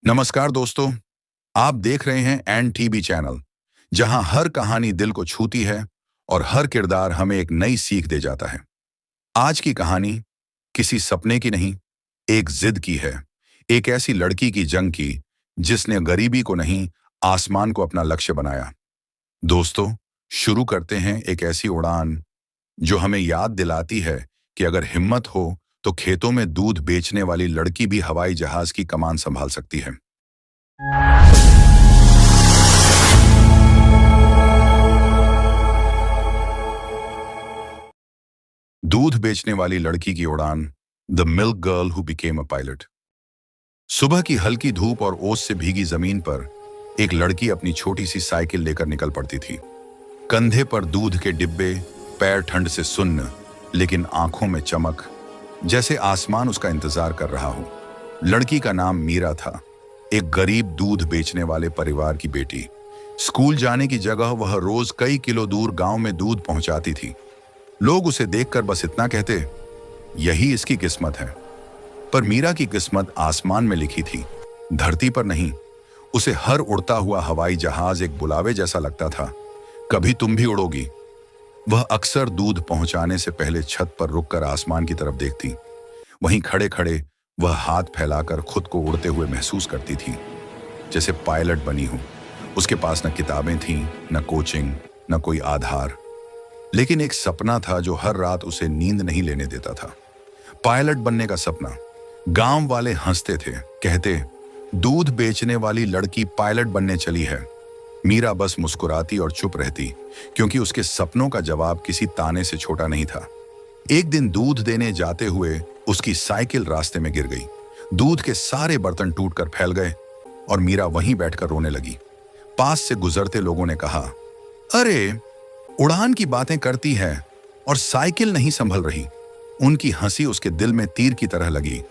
नमस्कार दोस्तों, आप देख रहे हैं एन टीवी चैनल, जहां हर कहानी दिल को छूती है और हर किरदार हमें एक नई सीख दे जाता है। आज की कहानी किसी सपने की नहीं, एक जिद की है। एक ऐसी लड़की की जंग की जिसने गरीबी को नहीं, आसमान को अपना लक्ष्य बनाया। दोस्तों, शुरू करते हैं एक ऐसी उड़ान जो हमें याद दिलाती है कि अगर हिम्मत हो तो खेतों में दूध बेचने वाली लड़की भी हवाई जहाज की कमान संभाल सकती है। दूध बेचने वाली लड़की की उड़ान, the milk girl who became a pilot. सुबह की हल्की धूप और ओस से भीगी जमीन पर एक लड़की अपनी छोटी सी साइकिल लेकर निकल पड़ती थी। कंधे पर दूध के डिब्बे, पैर ठंड से सुन्न, लेकिन आंखों में चमक, जैसे आसमान उसका इंतजार कर रहा हो। लड़की का नाम मीरा था, एक गरीब दूध बेचने वाले परिवार की बेटी। स्कूल जाने की जगह वह रोज कई किलो दूर गांव में दूध पहुंचाती थी। लोग उसे देखकर बस इतना कहते, यही इसकी किस्मत है। पर मीरा की किस्मत आसमान में लिखी थी, धरती पर नहीं। उसे हर उड़ता हुआ हवाई जहाज एक बुलावे जैसा लगता था। कभी तुम भी उड़ोगी। वह अक्सर दूध पहुंचाने से पहले छत पर रुककर आसमान की तरफ देखती। वहीं खड़े खड़े वह हाथ फैलाकर खुद को उड़ते हुए महसूस करती थी, जैसे पायलट बनी हो। उसके पास न किताबें थीं, न कोचिंग, न कोई आधार, लेकिन एक सपना था जो हर रात उसे नींद नहीं लेने देता था। पायलट बनने का सपना। गांव वाले हंसते थे, कहते, दूध बेचने वाली लड़की पायलट बनने चली है। मीरा बस मुस्कुराती और चुप रहती, क्योंकि उसके सपनों का जवाब किसी ताने से छोटा नहीं था। एक दिन दूध देने जाते हुए उसकी साइकिल रास्ते में गिर गई। दूध के सारे बर्तन टूटकर फैल गए और मीरा वहीं बैठकर रोने लगी। पास से गुजरते लोगों ने कहा, अरे, उड़ान की बातें करती है और साइकिल नहीं संभल रही। उनकी हंसी उसके दिल में तीर की तरह लगी,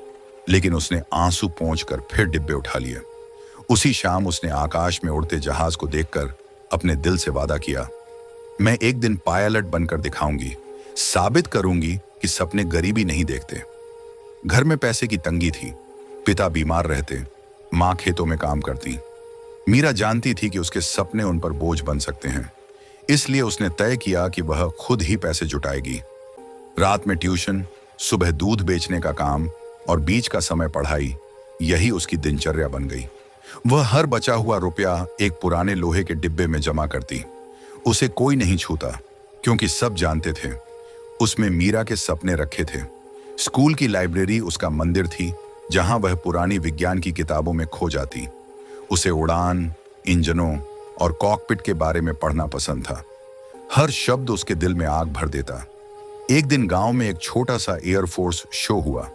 लेकिन उसने आंसू पोंछकर फिर डिब्बे उठा लिए। उसी शाम उसने आकाश में उड़ते जहाज को देखकर अपने दिल से वादा किया, मैं एक दिन पायलट बनकर दिखाऊंगी, साबित करूंगी कि सपने गरीबी नहीं देखते। घर में पैसे की तंगी थी, पिता बीमार रहते, माँ खेतों में काम करती। मीरा जानती थी कि उसके सपने उन पर बोझ बन सकते हैं, इसलिए उसने तय किया कि वह खुद ही पैसे जुटाएगी। रात में ट्यूशन, सुबह दूध बेचने का काम और बीच का समय पढ़ाई, यही उसकी दिनचर्या बन गई। वह हर बचा हुआ रुपया एक पुराने लोहे के डिब्बे में जमा करती। उसे कोई नहीं छूता, क्योंकि सब जानते थे उसमें मीरा के सपने रखे थे। स्कूल की लाइब्रेरी उसका मंदिर थी, जहां वह पुरानी विज्ञान की किताबों में खो जाती। उसे उड़ान, इंजनों और कॉकपिट के बारे में पढ़ना पसंद था। हर शब्द उसके दिल में आग भर देता। एक दिन गांव में एक छोटा सा एयरफोर्स शो हुआ।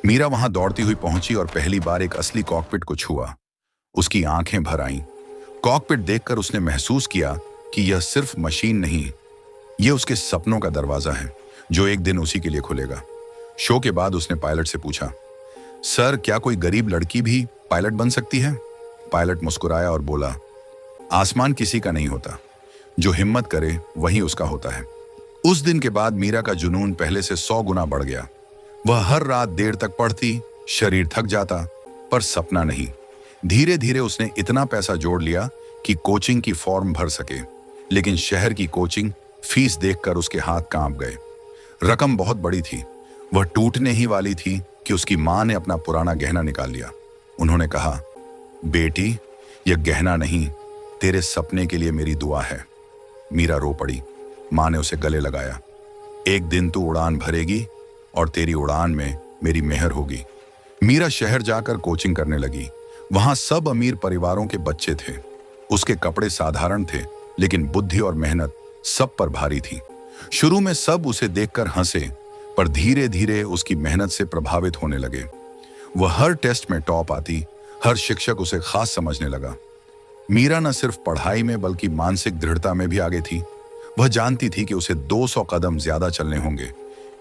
मीरा वहां दौड़ती हुई पहुंची और पहली बार एक असली कॉकपिट को छुआ। उसकी आंखें भर आईं। कॉकपिट देखकर उसने महसूस किया कि यह सिर्फ मशीन नहीं, यह उसके सपनों का दरवाजा है, जो एक दिन उसी के लिए खुलेगा। शो के बाद उसने पायलट से पूछा, सर, क्या कोई गरीब लड़की भी पायलट बन सकती है? पायलट मुस्कुराया और बोला, आसमान किसी का नहीं होता, जो हिम्मत करे वही उसका होता है। उस दिन के बाद मीरा का जुनून पहले से 100 गुना बढ़ गया। वह हर रात देर तक पढ़ती, शरीर थक जाता, पर सपना नहीं। धीरे धीरे उसने इतना पैसा जोड़ लिया कि कोचिंग की फॉर्म भर सके, लेकिन शहर की कोचिंग फीस देखकर उसके हाथ कांप गए। रकम बहुत बड़ी थी, वह टूटने ही वाली थी कि उसकी मां ने अपना पुराना गहना निकाल लिया। उन्होंने कहा, बेटी, यह गहना नहीं, तेरे सपने के लिए मेरी दुआ है। मीरा रो पड़ी। मां ने उसे गले लगाया, एक दिन तू उड़ान भरेगी और तेरी उड़ान में मेरी मेहर होगी। मीरा शहर जाकर कोचिंग करने लगी। वहां सब अमीर परिवारों के बच्चे थे। उसके कपड़े साधारण थे, लेकिन बुद्धि और मेहनत सब पर भारी थी। शुरू में सब उसे देखकर हंसे, पर धीरे धीरे उसकी मेहनत से प्रभावित होने लगे। वह हर टेस्ट में टॉप आती, हर शिक्षक उसे खास समझने लगा। मीरा न सिर्फ पढ़ाई में बल्कि मानसिक दृढ़ता में भी आगे थी। वह जानती थी कि उसे 200 कदम ज्यादा चलने होंगे,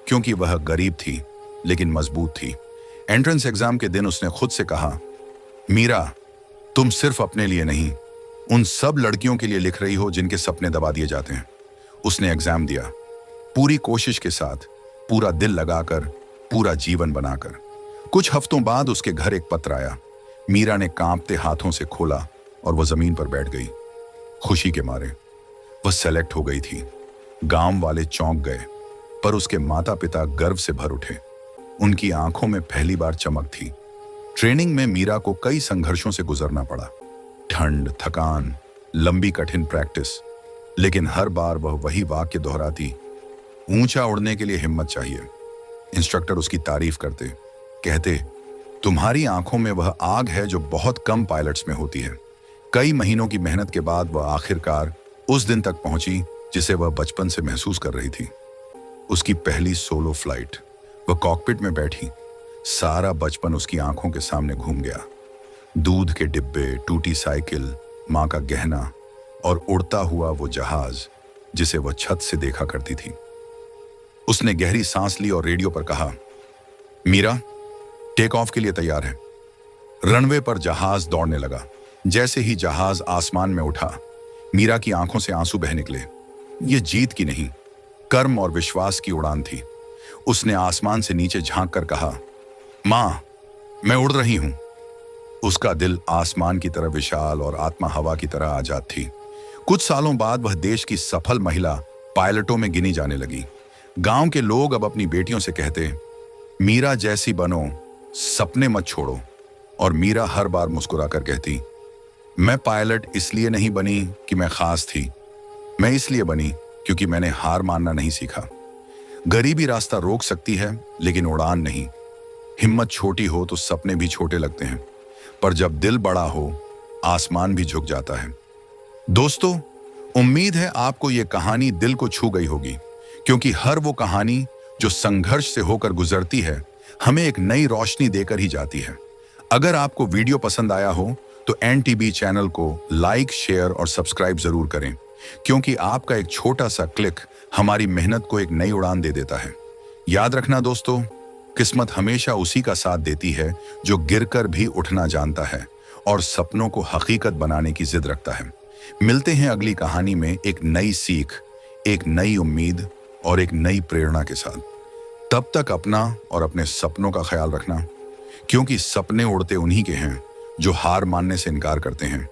क्योंकि वह गरीब थी लेकिन मजबूत थी। एंट्रेंस एग्जाम के दिन उसने खुद से कहा, मीरा, तुम सिर्फ अपने लिए नहीं, उन सब लड़कियों के लिए लिख रही हो जिनके सपने दबा दिए जाते हैं। उसने एग्जाम दिया, पूरी कोशिश के साथ, पूरा दिल लगाकर, पूरा जीवन बनाकर। कुछ हफ्तों बाद उसके घर एक पत्र आया। मीरा ने कांपते हाथों से खोला और वह जमीन पर बैठ गई। खुशी के मारे वह सेलेक्ट हो गई थी। गांव वाले चौंक गए, पर उसके माता पिता गर्व से भर उठे। उनकी आंखों में पहली बार चमक थी। ट्रेनिंग में मीरा को कई संघर्षों से गुजरना पड़ा, ठंड, थकान, लंबी कठिन प्रैक्टिस, लेकिन हर बार वह वही वाक्य दोहराती, ऊंचा उड़ने के लिए हिम्मत चाहिए। इंस्ट्रक्टर उसकी तारीफ करते, कहते, तुम्हारी आंखों में वह आग है जो बहुत कम पायलट्स में होती है। कई महीनों की मेहनत के बाद वह आखिरकार उस दिन तक पहुंची जिसे वह बचपन से महसूस कर रही थी। उसकी पहली सोलो फ्लाइट। वह कॉकपिट में बैठी। सारा बचपन उसकी आंखों के सामने घूम गया। दूध के डिब्बे, टूटी साइकिल, मां का गहना और उड़ता हुआ वो जहाज जिसे वह छत से देखा करती थी। उसने गहरी सांस ली और रेडियो पर कहा, मीरा, टेक ऑफ के लिए तैयार है। रनवे पर जहाज दौड़ने लगा। जैसे ही जहाज आसमान में उठा, मीरा की आंखों से आंसू बह निकले। ये जीत की नहीं, कर्म और विश्वास की उड़ान थी। उसने आसमान से नीचे झांक कर कहा, मां, मैं उड़ रही हूं। उसका दिल आसमान की तरह विशाल और आत्मा हवा की तरह आजाद थी। कुछ सालों बाद वह देश की सफल महिला पायलटों में गिनी जाने लगी। गांव के लोग अब अपनी बेटियों से कहते, मीरा जैसी बनो, सपने मत छोड़ो। और मीरा हर बार मुस्कुराकर कहती, मैं पायलट इसलिए नहीं बनी कि मैं खास थी, मैं इसलिए बनी क्योंकि मैंने हार मानना नहीं सीखा। गरीबी रास्ता रोक सकती है, लेकिन उड़ान नहीं। हिम्मत छोटी हो तो सपने भी छोटे लगते हैं, पर जब दिल बड़ा हो, आसमान भी झुक जाता है। दोस्तों, उम्मीद है आपको यह कहानी दिल को छू गई होगी, क्योंकि हर वो कहानी जो संघर्ष से होकर गुजरती है, हमें एक नई रोशनी देकर ही जाती है। अगर आपको वीडियो पसंद आया हो तो एनटीबी चैनल को लाइक, शेयर और सब्सक्राइब जरूर करें, क्योंकि आपका एक छोटा सा क्लिक हमारी मेहनत को एक नई उड़ान दे देता है। याद रखना दोस्तों, किस्मत हमेशा उसी का साथ देती है जो गिरकर भी उठना जानता है और सपनों को हकीकत बनाने की जिद रखता है। मिलते हैं अगली कहानी में एक नई सीख, एक नई उम्मीद और एक नई प्रेरणा के साथ। तब तक अपना और अपने सपनों का ख्याल रखना, क्योंकि सपने उड़ते उन्हीं के हैं जो हार मानने से इनकार करते हैं।